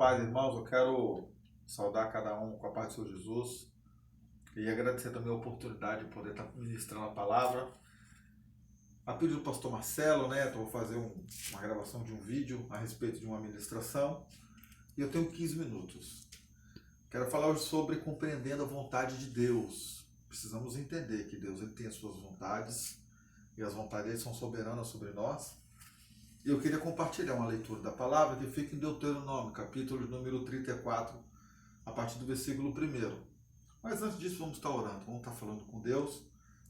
paz, irmãos. Eu quero saudar cada um com a paz do Senhor Jesus e agradecer também a oportunidade de poder estar ministrando a palavra. A pedido do pastor Marcelo, né? Eu vou fazer uma gravação de um vídeo a respeito de uma ministração e eu tenho 15 minutos. Quero falar hoje sobre compreendendo a vontade de Deus. Precisamos entender que Deus ele tem as suas vontades e as vontades dele são soberanas sobre nós. E eu queria compartilhar uma leitura da palavra que fica em Deuteronômio, capítulo número 34, a partir do versículo 1. Mas antes disso, vamos estar orando, vamos estar falando com Deus,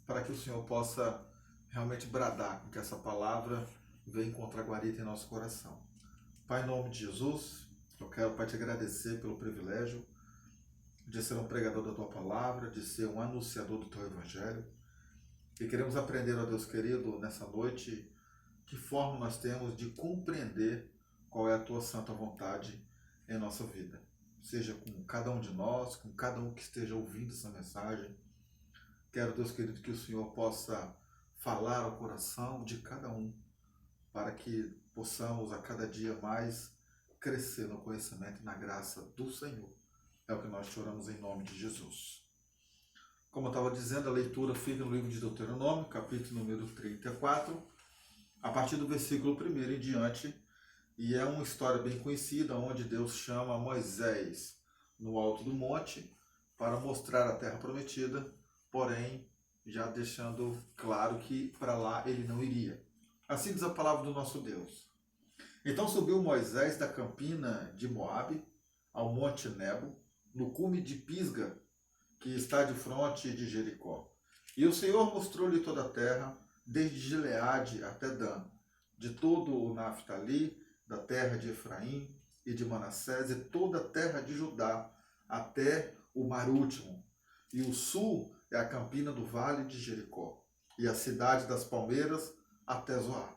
para que o Senhor possa realmente bradar com que essa palavra venha encontrar guarita em nosso coração. Pai, em nome de Jesus, eu quero, Pai, te agradecer pelo privilégio de ser um pregador da Tua palavra, de ser um anunciador do Teu Evangelho. E queremos aprender, ó Deus querido, nessa noite, que forma nós temos de compreender qual é a Tua santa vontade em nossa vida. Seja com cada um de nós, com cada um que esteja ouvindo essa mensagem. Quero, Deus querido, que o Senhor possa falar ao coração de cada um, para que possamos a cada dia mais crescer no conhecimento e na graça do Senhor. É o que nós te oramos em nome de Jesus. Como eu estava dizendo, a leitura fica no livro de Deuteronômio, capítulo número 34, a partir do versículo 1 em diante, e é uma história bem conhecida, onde Deus chama Moisés no alto do monte para mostrar a terra prometida, porém já deixando claro que para lá ele não iria. Assim diz a palavra do nosso Deus. Então subiu Moisés da campina de Moabe ao monte Nebo, no cume de Pisga, que está de fronte de Jericó. E o Senhor mostrou-lhe toda a terra, desde Gileade até Dan, de todo o Naftali, da terra de Efraim e de Manassés, e toda a terra de Judá, até o mar último. E o sul é a campina do vale de Jericó, e a cidade das palmeiras até Zoar.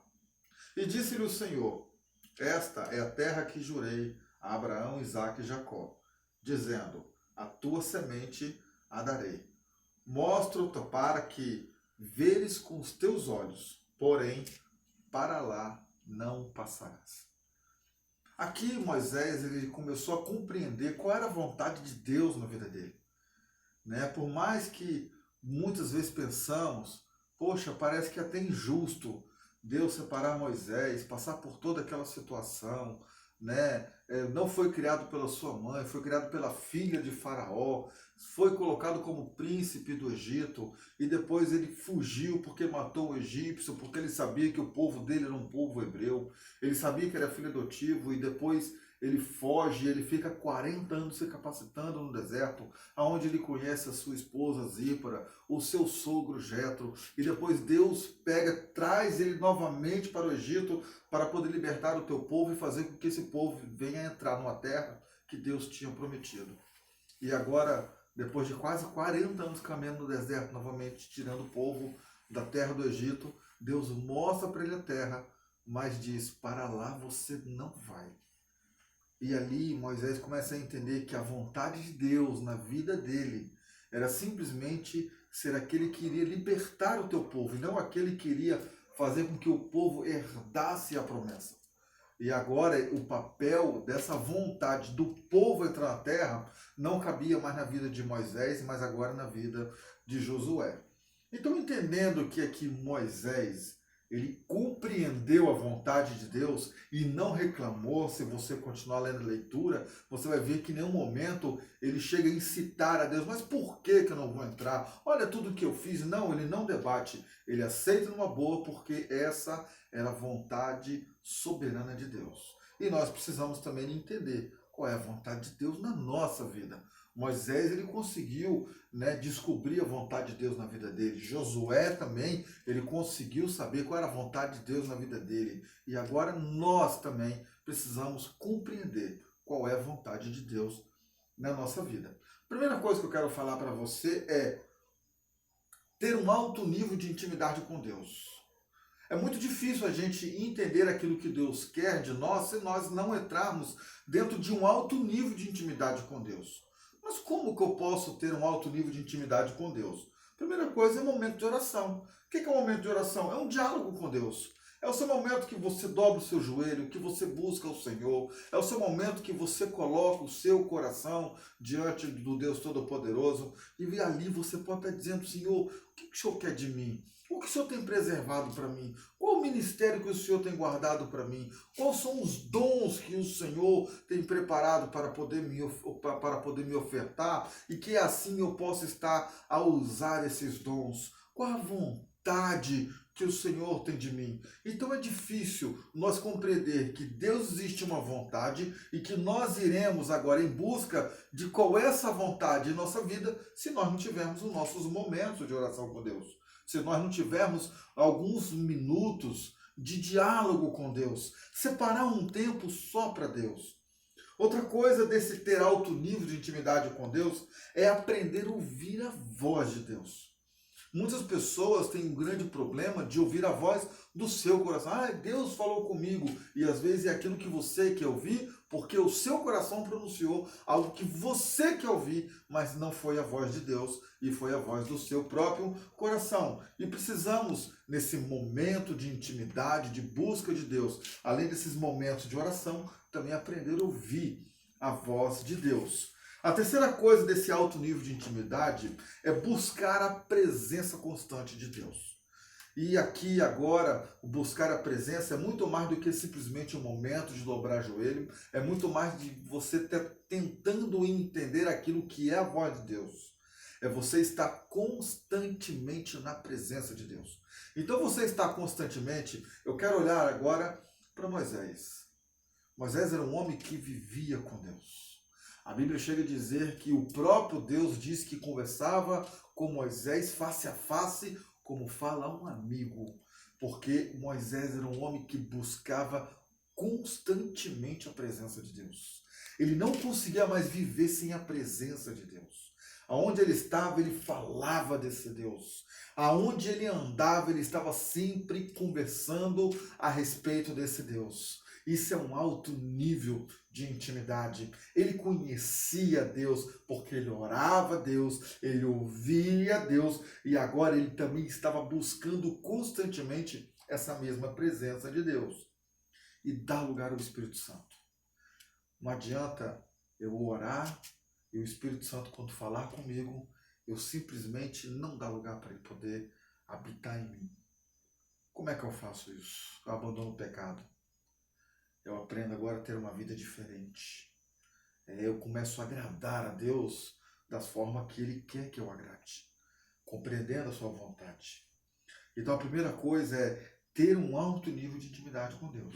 E disse-lhe o Senhor: esta é a terra que jurei a Abraão, Isaque e Jacó, dizendo: a tua semente a darei. Mostro-te para que veres com os teus olhos, porém para lá não passarás. Aqui Moisés ele começou a compreender qual era a vontade de Deus na vida dele. Por mais que muitas vezes pensamos, poxa, parece que é até injusto Deus separar Moisés, passar por toda aquela situação, não foi criado pela sua mãe, foi criado pela filha de Faraó, foi colocado como príncipe do Egito e depois ele fugiu porque matou o egípcio, porque ele sabia que o povo dele era um povo hebreu, ele sabia que era filho adotivo e depois ele foge, ele fica 40 anos se capacitando no deserto, aonde ele conhece a sua esposa Zípora, o seu sogro Jetro, e depois Deus traz ele novamente para o Egito para poder libertar o teu povo e fazer com que esse povo venha entrar numa terra que Deus tinha prometido. E agora, depois de quase 40 anos caminhando no deserto, novamente tirando o povo da terra do Egito, Deus mostra para ele a terra, mas diz: para lá você não vai. E ali Moisés começa a entender que a vontade de Deus na vida dele era simplesmente ser aquele que iria libertar o teu povo, e não aquele que iria fazer com que o povo herdasse a promessa. E agora o papel dessa vontade do povo entrar na terra não cabia mais na vida de Moisés, mas agora na vida de Josué. Então, entendendo que aqui Moisés ele compreendeu a vontade de Deus e não reclamou. Se você continuar lendo a leitura, você vai ver que em nenhum momento ele chega a incitar a Deus: mas por que eu não vou entrar? Olha tudo que eu fiz. Não, ele não debate. Ele aceita numa boa, porque essa era a vontade soberana de Deus. E nós precisamos também entender qual é a vontade de Deus na nossa vida. Moisés ele conseguiu descobrir a vontade de Deus na vida dele. Josué também, ele conseguiu saber qual era a vontade de Deus na vida dele. E agora nós também precisamos compreender qual é a vontade de Deus na nossa vida. A primeira coisa que eu quero falar para você é ter um alto nível de intimidade com Deus. É muito difícil a gente entender aquilo que Deus quer de nós se nós não entrarmos dentro de um alto nível de intimidade com Deus. Mas como que eu posso ter um alto nível de intimidade com Deus? Primeira coisa é o momento de oração. O que é um momento de oração? É um diálogo com Deus. É o seu momento que você dobra o seu joelho, que você busca o Senhor. É o seu momento que você coloca o seu coração diante do Deus Todo-Poderoso. E ali você pode estar dizendo: Senhor, o que o Senhor quer de mim? O que o Senhor tem preservado para mim? Qual o ministério que o Senhor tem guardado para mim? Quais são os dons que o Senhor tem preparado para poder me ofertar? E que assim eu possa estar a usar esses dons? Qual a vontade que o Senhor tem de mim? Então é difícil nós compreender que Deus existe uma vontade e que nós iremos agora em busca de qual é essa vontade em nossa vida se nós não tivermos os nossos momentos de oração com Deus. Se nós não tivermos alguns minutos de diálogo com Deus, separar um tempo só para Deus. Outra coisa desse ter alto nível de intimidade com Deus é aprender a ouvir a voz de Deus. Muitas pessoas têm um grande problema de ouvir a voz do seu coração. Ah, Deus falou comigo. E às vezes é aquilo que você quer ouvir, porque o seu coração pronunciou algo que você quer ouvir, mas não foi a voz de Deus e foi a voz do seu próprio coração. E precisamos, nesse momento de intimidade, de busca de Deus, além desses momentos de oração, também aprender a ouvir a voz de Deus. A terceira coisa desse alto nível de intimidade é buscar a presença constante de Deus. E aqui agora, o buscar a presença é muito mais do que simplesmente um momento de dobrar joelho, é muito mais de você tentando entender aquilo que é a voz de Deus. É você estar constantemente na presença de Deus. Então você está constantemente, eu quero olhar agora para Moisés. Moisés era um homem que vivia com Deus. A Bíblia chega a dizer que o próprio Deus diz que conversava com Moisés face a face, como fala um amigo, porque Moisés era um homem que buscava constantemente a presença de Deus. Ele não conseguia mais viver sem a presença de Deus. Aonde ele estava, ele falava desse Deus. Aonde ele andava, ele estava sempre conversando a respeito desse Deus. Isso é um alto nível de intimidade. Ele conhecia Deus porque ele orava a Deus, ele ouvia a Deus e agora ele também estava buscando constantemente essa mesma presença de Deus. E dá lugar ao Espírito Santo. Não adianta eu orar e o Espírito Santo, quando falar comigo, eu simplesmente não dar lugar para ele poder habitar em mim. Como é que eu faço isso? Eu abandono o pecado. Eu aprendo agora a ter uma vida diferente. Eu começo a agradar a Deus da forma que Ele quer que eu agrade, compreendendo a sua vontade. Então a primeira coisa é ter um alto nível de intimidade com Deus.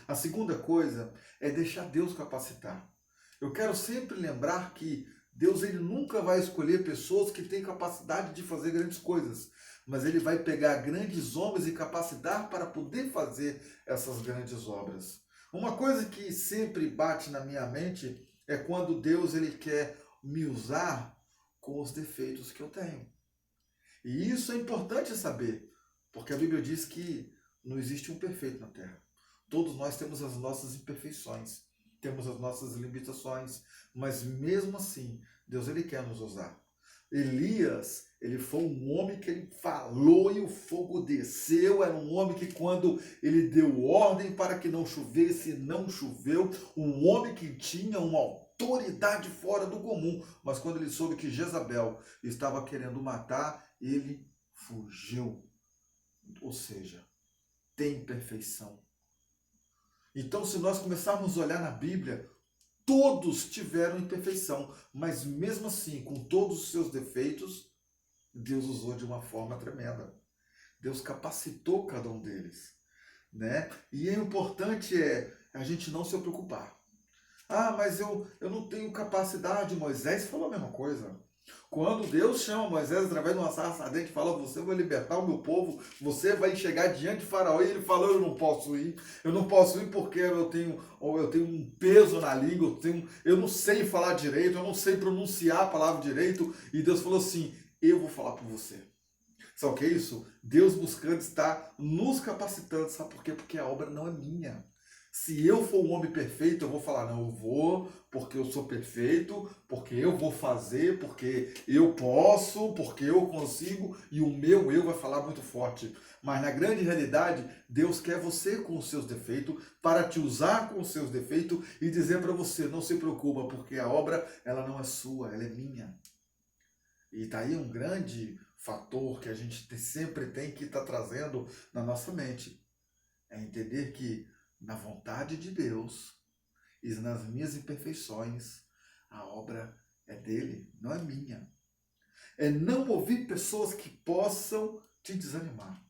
A segunda coisa é deixar Deus capacitar. Eu quero sempre lembrar que Deus ele nunca vai escolher pessoas que têm capacidade de fazer grandes coisas, mas Ele vai pegar grandes homens e capacitar para poder fazer essas grandes obras. Uma coisa que sempre bate na minha mente é quando Deus ele quer me usar com os defeitos que eu tenho. E isso é importante saber, porque a Bíblia diz que não existe um perfeito na terra. Todos nós temos as nossas imperfeições, temos as nossas limitações, mas mesmo assim, Deus ele quer nos usar. Elias, ele foi um homem que ele falou e o fogo desceu, era um homem que quando ele deu ordem para que não chovesse, não choveu, um homem que tinha uma autoridade fora do comum, mas quando ele soube que Jezabel estava querendo matar, ele fugiu, ou seja, tem perfeição. Então se nós começarmos a olhar na Bíblia, todos tiveram imperfeição, mas mesmo assim, com todos os seus defeitos, Deus usou de uma forma tremenda. Deus capacitou cada um deles, né? E o importante é a gente não se preocupar. Ah, mas eu não tenho capacidade. Moisés falou a mesma coisa. Quando Deus chama Moisés através de uma sarça ardente, fala: você vai libertar o meu povo, você vai chegar diante de Faraó, e ele falou: eu não posso ir porque eu tenho um peso na língua, eu não sei falar direito, eu não sei pronunciar a palavra direito, e Deus falou assim: eu vou falar por você. Sabe o que é isso? Deus buscando estar nos capacitando, sabe por quê? Porque a obra não é minha. Se eu for um homem perfeito, eu vou falar: não, eu vou, porque eu sou perfeito, porque eu vou fazer, porque eu posso, porque eu consigo, e o meu eu vai falar muito forte. Mas na grande realidade, Deus quer você com os seus defeitos, para te usar com os seus defeitos e dizer para você, não se preocupa, porque a obra ela não é sua, ela é minha. E tá aí um grande fator que a gente sempre tem que estar trazendo na nossa mente. É entender que na vontade de Deus e nas minhas imperfeições, a obra é dele, não é minha. É não ouvir pessoas que possam te desanimar.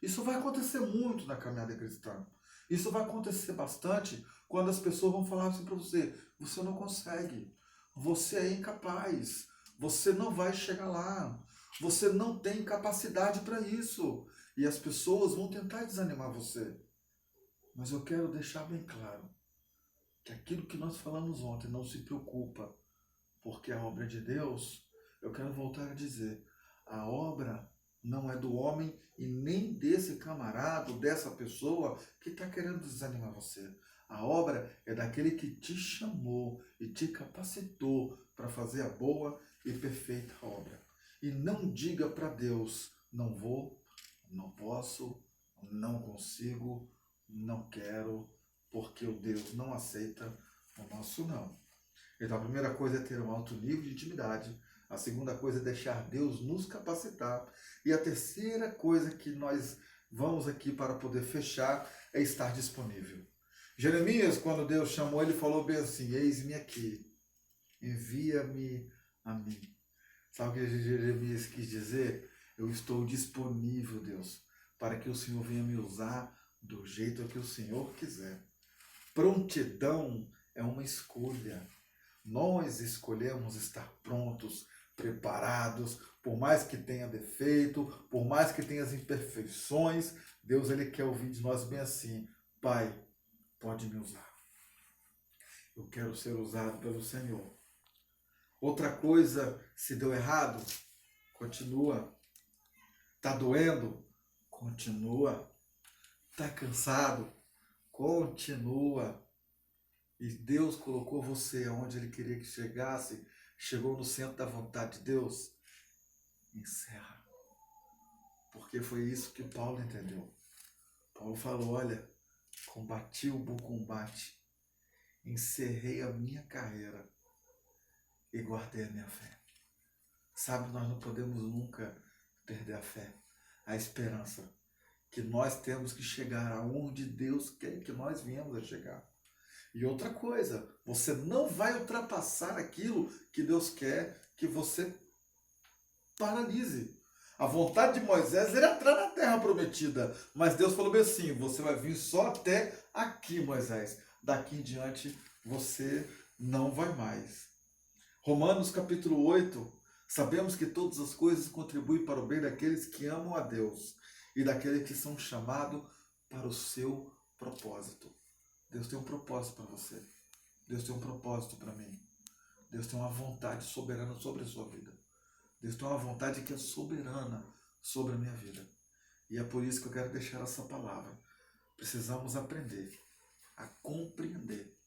Isso vai acontecer muito na caminhada cristã. Isso vai acontecer bastante quando as pessoas vão falar assim para você: você não consegue, você é incapaz, você não vai chegar lá, você não tem capacidade para isso. E as pessoas vão tentar desanimar você. Mas eu quero deixar bem claro que aquilo que nós falamos ontem, não se preocupa, porque a obra é de Deus. Eu quero voltar a dizer, a obra não é do homem e nem desse camarada, dessa pessoa que está querendo desanimar você. A obra é daquele que te chamou e te capacitou para fazer a boa e perfeita obra. E não diga para Deus, não vou, não posso, não consigo, não quero, porque o Deus não aceita o nosso não. Então a primeira coisa é ter um alto nível de intimidade. A segunda coisa é deixar Deus nos capacitar. E a terceira coisa que nós vamos aqui para poder fechar é estar disponível. Jeremias, quando Deus chamou, ele falou bem assim: eis-me aqui, envia-me a mim. Sabe o que Jeremias quis dizer? Eu estou disponível, Deus, para que o Senhor venha me usar do jeito que o Senhor quiser. Prontidão é uma escolha. Nós escolhemos estar prontos, preparados, por mais que tenha defeito, por mais que tenha as imperfeições, Deus ele quer ouvir de nós bem assim: Pai, pode me usar. Eu quero ser usado pelo Senhor. Outra coisa, se deu errado, continua. Está doendo? Continua. Está cansado? Continua. E Deus colocou você onde Ele queria que chegasse, chegou no centro da vontade de Deus, encerra. Porque foi isso que Paulo entendeu. Paulo falou: olha, combati o bom combate, encerrei a minha carreira e guardei a minha fé. Sabe, nós não podemos nunca perder a fé, a esperança, que nós temos que chegar aonde Deus quer que nós venhamos a chegar. E outra coisa, você não vai ultrapassar aquilo que Deus quer que você paralise. A vontade de Moisés era entrar na terra prometida, mas Deus falou bem assim: você vai vir só até aqui, Moisés. Daqui em diante você não vai mais. Romanos capítulo 8, sabemos que todas as coisas contribuem para o bem daqueles que amam a Deus e daqueles que são chamados para o seu propósito. Deus tem um propósito para você. Deus tem um propósito para mim. Deus tem uma vontade soberana sobre a sua vida. Deus tem uma vontade que é soberana sobre a minha vida. E é por isso que eu quero deixar essa palavra. Precisamos aprender a compreender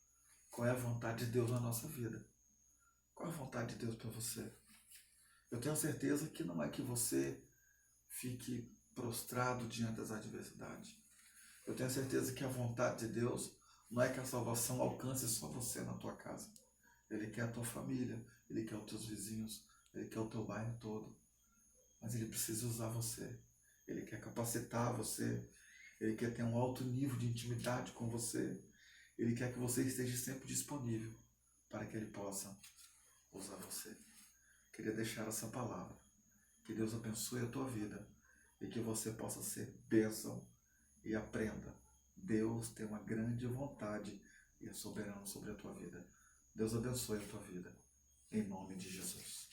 qual é a vontade de Deus na nossa vida. Qual é a vontade de Deus para você? Eu tenho certeza que não é que você fique prostrado diante das adversidades. Eu tenho certeza que a vontade de Deus não é que a salvação alcance só você na tua casa. Ele quer a tua família, Ele quer os teus vizinhos, Ele quer o teu bairro todo. Mas Ele precisa usar você. Ele quer capacitar você. Ele quer ter um alto nível de intimidade com você. Ele quer que você esteja sempre disponível para que Ele possa usar você. Queria deixar essa palavra. Que Deus abençoe a tua vida e que você possa ser bênção e aprenda. Deus tem uma grande vontade e é soberano sobre a tua vida. Deus abençoe a tua vida. Em nome de Jesus.